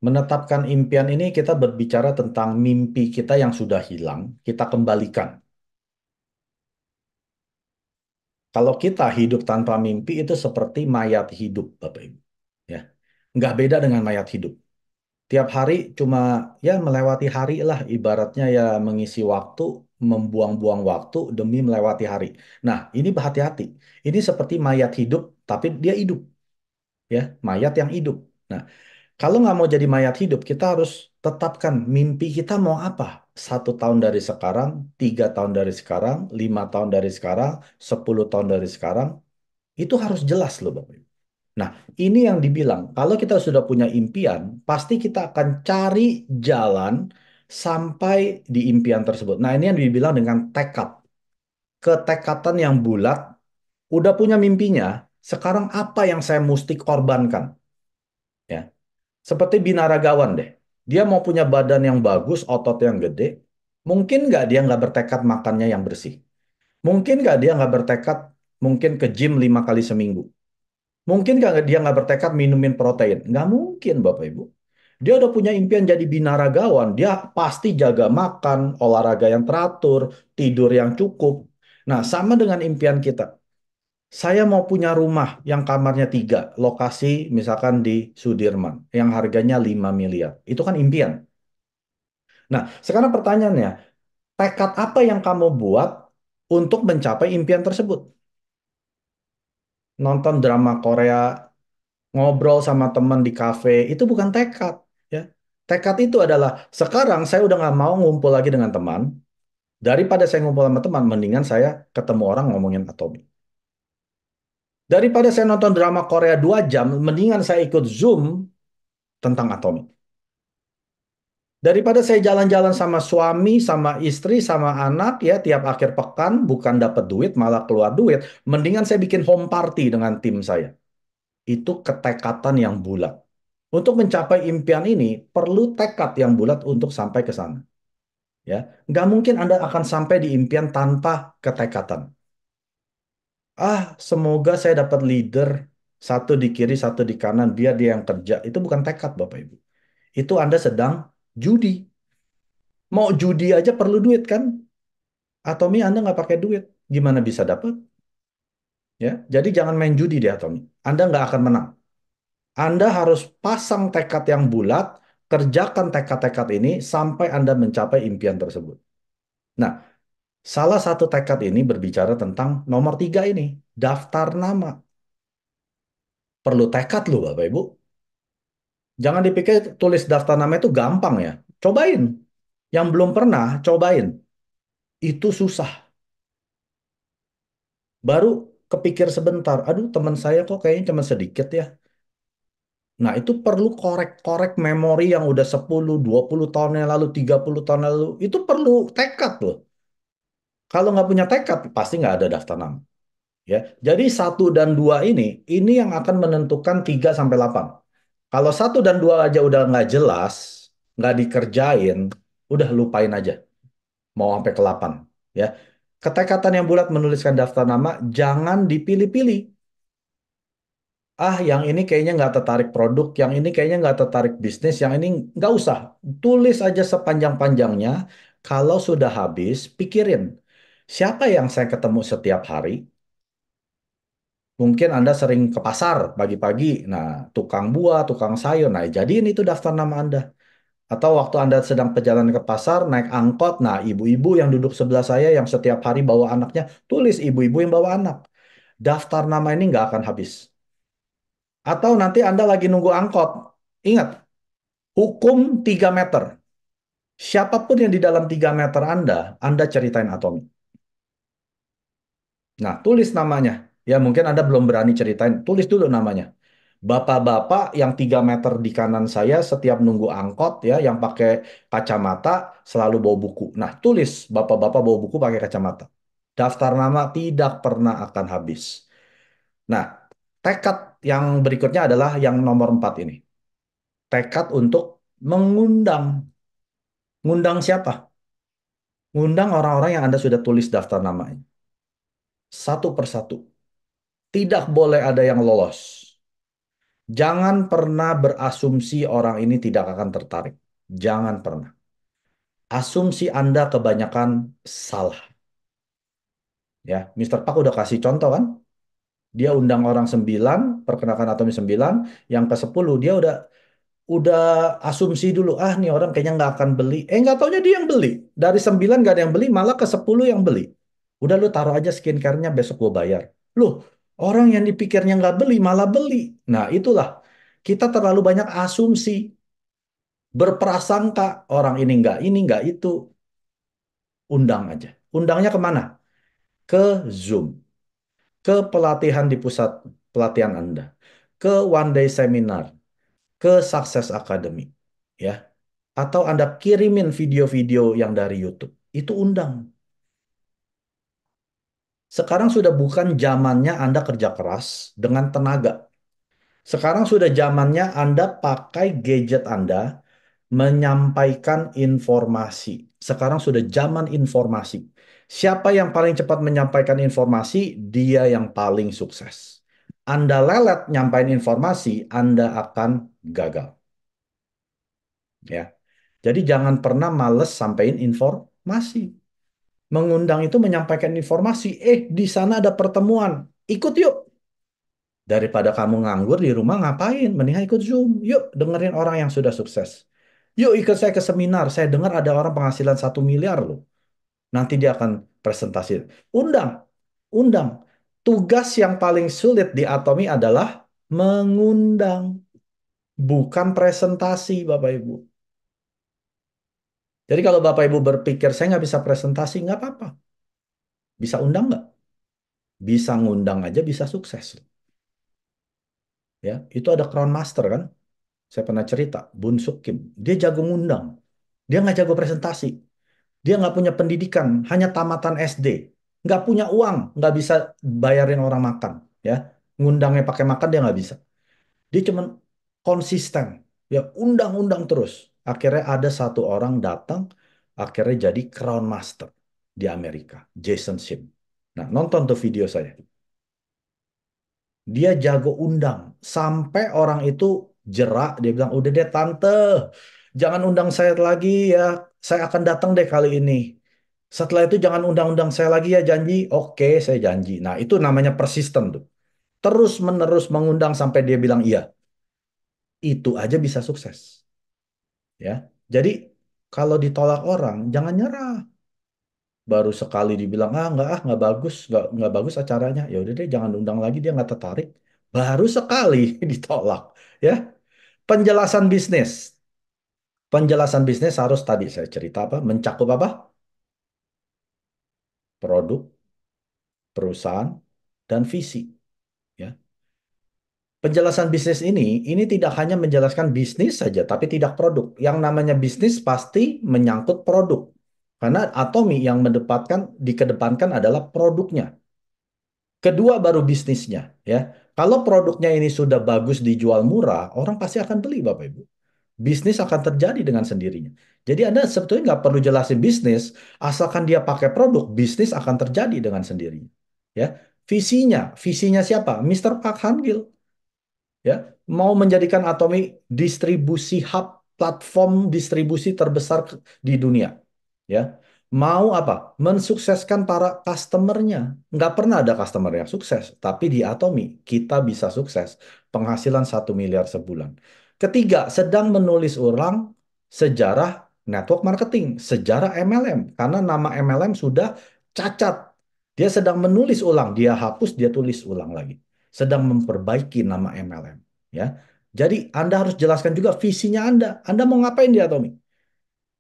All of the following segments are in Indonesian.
Menetapkan impian ini kita berbicara tentang mimpi kita yang sudah hilang, kita kembalikan. Kalau kita hidup tanpa mimpi itu seperti mayat hidup, Bapak Ibu. Ya, nggak beda dengan mayat hidup. Tiap hari cuma ya melewati hari lah, ibaratnya ya mengisi waktu, membuang-buang waktu demi melewati hari. Nah, ini berhati-hati. Ini seperti mayat hidup, tapi dia hidup, ya, mayat yang hidup. Nah, kalau nggak mau jadi mayat hidup, kita harus tetapkan mimpi kita mau apa. 1 tahun dari sekarang, 3 tahun dari sekarang, 5 tahun dari sekarang, 10 tahun dari sekarang, itu harus jelas loh Bapak Ibu. Nah, ini yang dibilang, kalau kita sudah punya impian, pasti kita akan cari jalan sampai di impian tersebut. Nah, ini yang dibilang dengan tekad. Ketekatan yang bulat, udah punya mimpinya, sekarang apa yang saya mesti korbankan? Ya, seperti binaragawan deh. Dia mau punya badan yang bagus, otot yang gede. Mungkin nggak dia nggak bertekad makannya yang bersih? Mungkin nggak dia nggak bertekad mungkin ke gym 5 kali seminggu? Mungkin nggak dia nggak bertekad minumin protein? Nggak mungkin, Bapak Ibu. Dia udah punya impian jadi binaragawan. Dia pasti jaga makan, olahraga yang teratur, tidur yang cukup. Nah, sama dengan impian kita. Saya mau punya rumah yang kamarnya 3, lokasi misalkan di Sudirman, yang harganya 5 miliar. Itu kan impian. Nah, sekarang pertanyaannya, tekad apa yang kamu buat untuk mencapai impian tersebut? Nonton drama Korea, ngobrol sama teman di kafe, itu bukan tekad. Ya. Tekad itu adalah, sekarang saya udah nggak mau ngumpul lagi dengan teman, daripada saya ngumpul sama teman, mendingan saya ketemu orang ngomongin atomi. Daripada saya nonton drama Korea 2 jam, mendingan saya ikut Zoom tentang atomi. Daripada saya jalan-jalan sama suami, sama istri, sama anak ya tiap akhir pekan bukan dapat duit malah keluar duit, mendingan saya bikin home party dengan tim saya. Itu ketekatan yang bulat. Untuk mencapai impian ini perlu tekad yang bulat untuk sampai ke sana. Ya, nggak mungkin Anda akan sampai di impian tanpa ketekatan. Semoga saya dapat leader satu di kiri, satu di kanan, biar dia yang kerja. Itu bukan tekad, Bapak Ibu. Itu Anda sedang judi. Mau judi aja perlu duit kan? Atomi Anda nggak pakai duit, gimana bisa dapat? Ya, jadi jangan main judi di Atomi. Anda nggak akan menang. Anda harus pasang tekad yang bulat, kerjakan tekad-tekad ini sampai Anda mencapai impian tersebut. Nah, salah satu tekad ini berbicara tentang nomor 3 ini, daftar nama. Perlu tekad loh Bapak Ibu. Jangan dipikir tulis daftar nama itu gampang ya. Cobain. Yang belum pernah, cobain. Itu susah. Baru kepikir sebentar, aduh teman saya kok kayaknya cuma sedikit ya. Nah, itu perlu korek-korek memori yang udah 10, 20 tahun yang lalu, 30 tahun yang lalu. Itu perlu tekad loh. Kalau nggak punya tekad, pasti nggak ada daftar nama. Ya, jadi 1 dan 2 ini yang akan menentukan 3 sampai 8. Kalau 1 dan 2 aja udah nggak jelas, nggak dikerjain, udah lupain aja. Mau sampai ke 8. Ya, ketekatan yang bulat menuliskan daftar nama, jangan dipilih-pilih. Yang ini kayaknya nggak tertarik produk, yang ini kayaknya nggak tertarik bisnis, yang ini nggak usah. Tulis aja sepanjang-panjangnya. Kalau sudah habis, pikirin. Siapa yang saya ketemu setiap hari? Mungkin Anda sering ke pasar pagi-pagi. Nah, tukang buah, tukang sayur. Nah, jadiin itu daftar nama Anda. Atau waktu Anda sedang perjalanan ke pasar, naik angkot. Nah, ibu-ibu yang duduk sebelah saya yang setiap hari bawa anaknya, tulis ibu-ibu yang bawa anak. Daftar nama ini nggak akan habis. Atau nanti Anda lagi nunggu angkot. Ingat, hukum 3 meter. Siapapun yang di dalam 3 meter Anda ceritain atomi. Nah, tulis namanya. Ya, mungkin Anda belum berani ceritain. Tulis dulu namanya. Bapak-bapak yang 3 meter di kanan saya setiap nunggu angkot ya, yang pakai kacamata selalu bawa buku. Nah, tulis bapak-bapak bawa buku pakai kacamata. Daftar nama tidak pernah akan habis. Nah, tekad yang berikutnya adalah yang nomor 4 ini. Tekad untuk mengundang. Ngundang siapa? Ngundang orang-orang yang Anda sudah tulis daftar namanya. Satu persatu. Tidak boleh ada yang lolos. Jangan pernah berasumsi orang ini tidak akan tertarik. Jangan pernah. Asumsi Anda kebanyakan salah. Ya, Mister Park udah kasih contoh kan? Dia undang orang 9, perkenalkan Atomi 9, yang ke 10 dia udah asumsi dulu, ah nih orang kayaknya nggak akan beli. Nggak taunya dia yang beli. Dari 9 nggak ada yang beli, malah ke 10 yang beli. Udah lu taruh aja skincare-nya besok gue bayar. Loh, orang yang dipikirnya nggak beli malah beli. Nah itulah, kita terlalu banyak asumsi, berprasangka orang ini nggak itu. Undang aja. Undangnya kemana? Ke Zoom, ke pelatihan di pusat pelatihan Anda, ke one day seminar, ke Success Academy, ya. Atau Anda kirimin video-video yang dari YouTube. Itu undang. Sekarang sudah bukan zamannya Anda kerja keras dengan tenaga. Sekarang sudah zamannya Anda pakai gadget Anda menyampaikan informasi. Sekarang sudah zaman informasi. Siapa yang paling cepat menyampaikan informasi, dia yang paling sukses. Anda lelet nyampaikan informasi, Anda akan gagal. Ya. Jadi jangan pernah males sampaikan informasi. Mengundang itu menyampaikan informasi. Di sana ada pertemuan. Ikut yuk. Daripada kamu nganggur di rumah ngapain? Mendingan ikut Zoom. Yuk dengerin orang yang sudah sukses. Yuk ikut saya ke seminar. Saya dengar ada orang penghasilan 1 miliar loh. Nanti dia akan presentasi. Undang. Undang. Tugas yang paling sulit di Atomi adalah mengundang. Bukan presentasi Bapak Ibu. Jadi kalau Bapak Ibu berpikir saya nggak bisa presentasi, nggak apa-apa. Bisa undang nggak? Bisa ngundang aja bisa sukses. Ya, itu ada Crown Master kan? Saya pernah cerita, Bun Suk Kim. Dia jago ngundang. Dia nggak jago presentasi. Dia nggak punya pendidikan, hanya tamatan SD. Nggak punya uang, nggak bisa bayarin orang makan. Ya, ngundangnya pakai makan dia nggak bisa. Dia cuman konsisten. Ya, undang-undang terus. Akhirnya ada satu orang datang, akhirnya jadi Crown Master di Amerika, Jason Sim. Nah, nonton tuh video saya. Dia jago undang. Sampai orang itu jerak, dia bilang, udah deh tante, jangan undang saya lagi ya. Saya akan datang deh kali ini. Setelah itu jangan undang-undang saya lagi ya, janji. Oke, saya janji. Nah, itu namanya persisten tuh. Terus menerus mengundang sampai dia bilang iya. Itu aja bisa sukses. Ya. Jadi kalau ditolak orang, jangan nyerah. Baru sekali dibilang nggak bagus, nggak bagus acaranya. Ya udah deh, jangan undang lagi, dia nggak tertarik. Baru sekali ditolak. Ya. Penjelasan bisnis. Penjelasan bisnis harus tadi saya cerita apa? Mencakup apa? Produk, perusahaan, dan visi. Ya. Penjelasan bisnis ini tidak hanya menjelaskan bisnis saja, tapi tidak produk. Yang namanya bisnis pasti menyangkut produk. Karena Atomi yang dikedepankan adalah produknya. Kedua baru bisnisnya, ya. Kalau produknya ini sudah bagus dijual murah, orang pasti akan beli, Bapak Ibu. Bisnis akan terjadi dengan sendirinya. Jadi Anda sebetulnya nggak perlu jelasin bisnis, asalkan dia pakai produk, bisnis akan terjadi dengan sendirinya. Ya, visinya siapa? Mister Park Han-gil, ya, mau menjadikan Atomi distribusi hub, platform distribusi terbesar di dunia. Ya, mau apa? Mensukseskan para customernya. Nggak pernah ada customer yang sukses, tapi di Atomi kita bisa sukses. Penghasilan 1 miliar sebulan. Ketiga, sedang menulis ulang sejarah network marketing, sejarah MLM, karena nama MLM sudah cacat. Dia sedang menulis ulang, dia hapus, dia tulis ulang lagi. Sedang memperbaiki nama MLM, ya. Jadi Anda harus jelaskan juga visinya Anda. Anda mau ngapain di Atomi?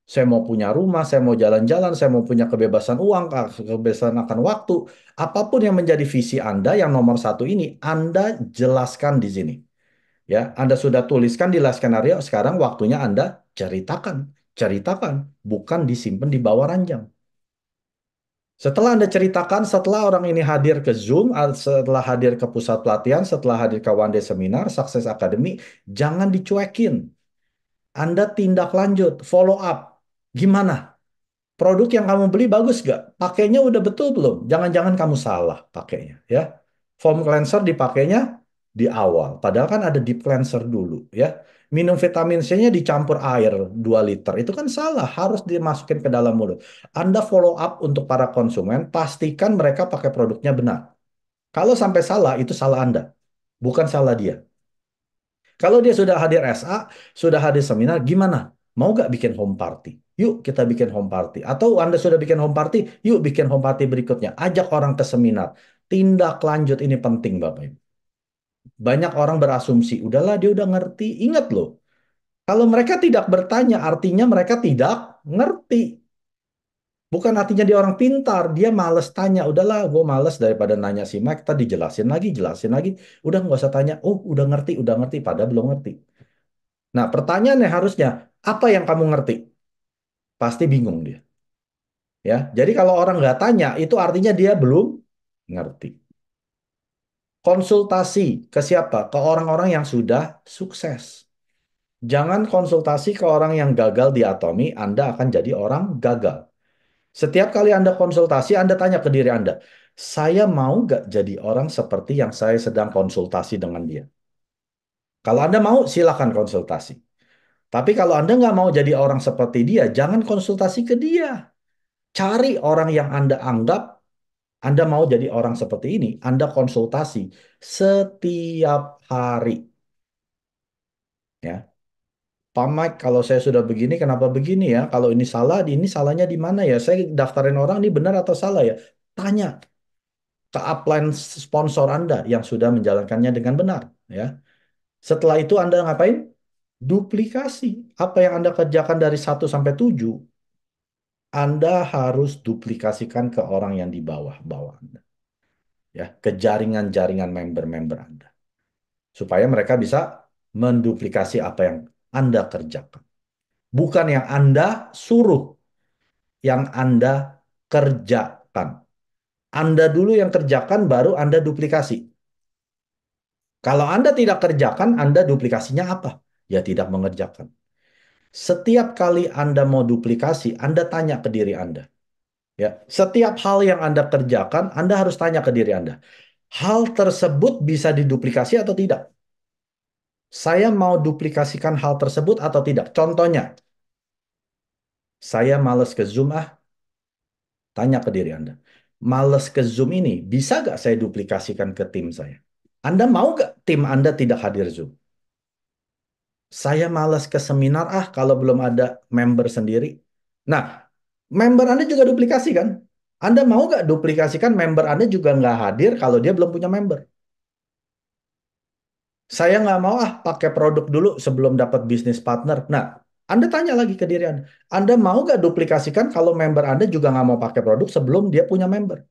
Saya mau punya rumah, saya mau jalan-jalan, saya mau punya kebebasan uang, kebebasan akan waktu. Apapun yang menjadi visi Anda yang nomor satu ini, Anda jelaskan di sini. Ya, Anda sudah tuliskan di last skenario, sekarang waktunya Anda ceritakan. Ceritakan, bukan disimpan di bawah ranjang. Setelah Anda ceritakan, setelah orang ini hadir ke Zoom, setelah hadir ke pusat pelatihan, setelah hadir ke One Day Seminar, Success Academy, jangan dicuekin. Anda tindak lanjut, follow up. Gimana? Produk yang kamu beli bagus gak? Pakainya udah betul belum? Jangan-jangan kamu salah pakainya, ya. Foam cleanser dipakainya, di awal. Padahal kan ada deep cleanser dulu ya. Minum vitamin C-nya dicampur air 2 liter. Itu kan salah, harus dimasukin ke dalam mulut. Anda follow up untuk para konsumen, pastikan mereka pakai produknya benar. Kalau sampai salah, itu salah Anda, bukan salah dia. Kalau dia sudah hadir SA, sudah hadir seminar, gimana? Mau nggak bikin home party? Yuk kita bikin home party. Atau Anda sudah bikin home party, yuk bikin home party berikutnya. Ajak orang ke seminar. Tindak lanjut ini penting, Bapak Ibu. Banyak orang berasumsi, udahlah dia udah ngerti. Ingat loh, kalau mereka tidak bertanya, artinya mereka tidak ngerti. Bukan artinya dia orang pintar, dia males tanya. Udahlah, gue males daripada nanya si Mike, tadi jelasin lagi, jelasin lagi. Udah nggak usah tanya, oh udah ngerti, padahal belum ngerti. Nah, pertanyaannya harusnya, apa yang kamu ngerti? Pasti bingung dia. Ya, jadi kalau orang nggak tanya, itu artinya dia belum ngerti. Konsultasi ke siapa? Ke orang-orang yang sudah sukses. Jangan konsultasi ke orang yang gagal di Atomi, Anda akan jadi orang gagal. Setiap kali Anda konsultasi, Anda tanya ke diri Anda, saya mau nggak jadi orang seperti yang saya sedang konsultasi dengan dia? Kalau Anda mau, silakan konsultasi. Tapi kalau Anda nggak mau jadi orang seperti dia, jangan konsultasi ke dia. Cari orang yang Anda anggap Anda mau jadi orang seperti ini. Anda konsultasi setiap hari. Ya, Pak Mike, kalau saya sudah begini, kenapa begini ya? Kalau ini salahnya di mana ya? Saya daftarin orang ini benar atau salah ya? Tanya ke upline sponsor Anda yang sudah menjalankannya dengan benar. Ya, setelah itu Anda ngapain? Duplikasi. Apa yang Anda kerjakan dari 1 sampai 7, Anda harus duplikasikan ke orang yang di bawah Anda. Ya, ke jaringan-jaringan member-member Anda. Supaya mereka bisa menduplikasi apa yang Anda kerjakan. Bukan yang Anda suruh, yang Anda kerjakan. Anda dulu yang kerjakan, baru Anda duplikasi. Kalau Anda tidak kerjakan, Anda duplikasinya apa? Ya tidak mengerjakan. Setiap kali Anda mau duplikasi, Anda tanya ke diri Anda. Ya, setiap hal yang Anda kerjakan, Anda harus tanya ke diri Anda. Hal tersebut bisa diduplikasi atau tidak? Saya mau duplikasikan hal tersebut atau tidak? Contohnya, saya males ke Zoom, tanya ke diri Anda. Males ke Zoom ini, bisa nggak saya duplikasikan ke tim saya? Anda mau nggak tim Anda tidak hadir Zoom? Saya malas ke seminar, kalau belum ada member sendiri. Nah, member Anda juga duplikasi kan? Anda mau nggak duplikasikan member Anda juga nggak hadir kalau dia belum punya member? Saya nggak mau pakai produk dulu sebelum dapat bisnis partner. Nah, Anda tanya lagi ke diri Anda mau nggak duplikasikan kalau member Anda juga nggak mau pakai produk sebelum dia punya member?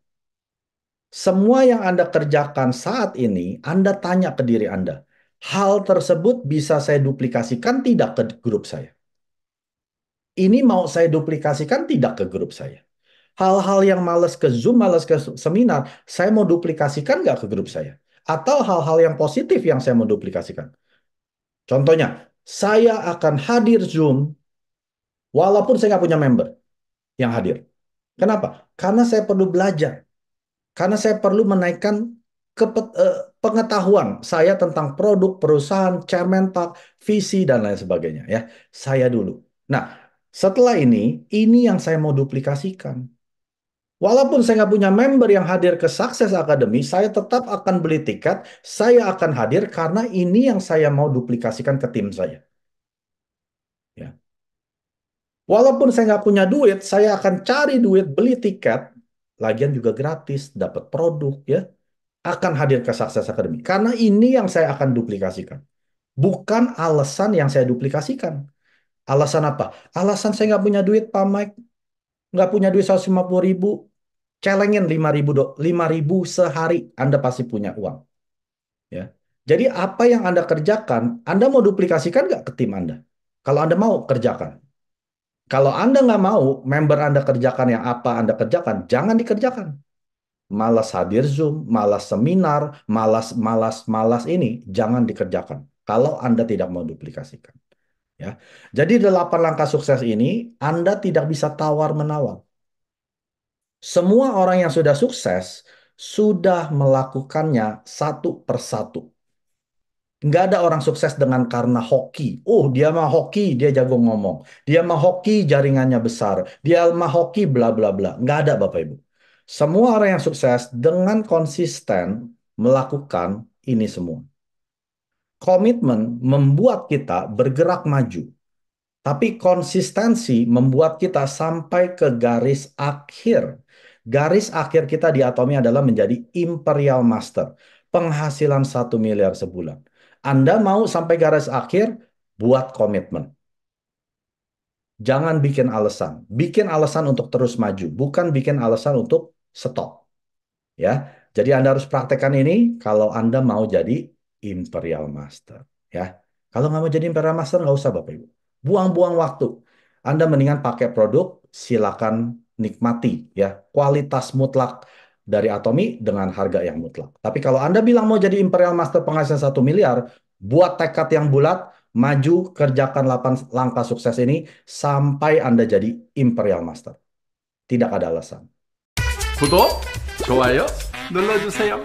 Semua yang Anda kerjakan saat ini, Anda tanya ke diri Anda, hal tersebut bisa saya duplikasikan tidak ke grup saya? Ini mau saya duplikasikan tidak ke grup saya? Hal-hal yang males ke Zoom, males ke seminar, saya mau duplikasikan nggak ke grup saya? Atau hal-hal yang positif yang saya mau duplikasikan? Contohnya, saya akan hadir Zoom walaupun saya nggak punya member yang hadir. Kenapa? Karena saya perlu belajar. Karena saya perlu menaikkan pengetahuan saya tentang produk, perusahaan, chairman talk, visi, dan lain sebagainya. Ya, saya dulu. Nah, setelah ini yang saya mau duplikasikan. Walaupun saya nggak punya member yang hadir ke Success Academy, saya tetap akan beli tiket, saya akan hadir karena ini yang saya mau duplikasikan ke tim saya. Ya. Walaupun saya nggak punya duit, saya akan cari duit, beli tiket, lagian juga gratis, dapat produk, ya, akan hadir ke Success Academy. Karena ini yang saya akan duplikasikan. Bukan alasan yang saya duplikasikan. Alasan apa? Alasan saya nggak punya duit, Pak Mike. Nggak punya duit 150.000. Celengin 5.000, 5.000 sehari. Anda pasti punya uang. Ya. Jadi apa yang Anda kerjakan, Anda mau duplikasikan nggak ke tim Anda? Kalau Anda mau, kerjakan. Kalau Anda nggak mau, member Anda kerjakan yang apa Anda kerjakan, jangan dikerjakan. Malas hadir Zoom, malas seminar, malas ini, jangan dikerjakan. Kalau Anda tidak mau duplikasikan. Ya. Jadi 8 langkah sukses ini, Anda tidak bisa tawar-menawar. Semua orang yang sudah sukses, sudah melakukannya satu persatu. Nggak ada orang sukses dengan karena hoki. Oh, dia mah hoki, dia jago ngomong. Dia mah hoki, jaringannya besar. Dia mah hoki, bla bla bla. Nggak ada, Bapak Ibu. Semua orang yang sukses dengan konsisten melakukan ini semua. Komitmen membuat kita bergerak maju. Tapi konsistensi membuat kita sampai ke garis akhir. Garis akhir kita di Atomi adalah menjadi Imperial Master. Penghasilan 1 miliar sebulan. Anda mau sampai garis akhir, buat komitmen. Jangan bikin alasan. Bikin alasan untuk terus maju, bukan bikin alasan untuk stop. Ya, jadi Anda harus praktekkan ini kalau Anda mau jadi Imperial Master. Ya, kalau nggak mau jadi Imperial Master nggak usah Bapak Ibu. Buang-buang waktu. Anda mendingan pakai produk, silakan nikmati ya kualitas mutlak dari Atomi dengan harga yang mutlak. Tapi kalau Anda bilang mau jadi Imperial Master penghasilan 1 miliar, buat tekad yang bulat, maju kerjakan 8 langkah sukses ini sampai Anda jadi Imperial Master. Tidak ada alasan. 구독, 좋아요 눌러주세요.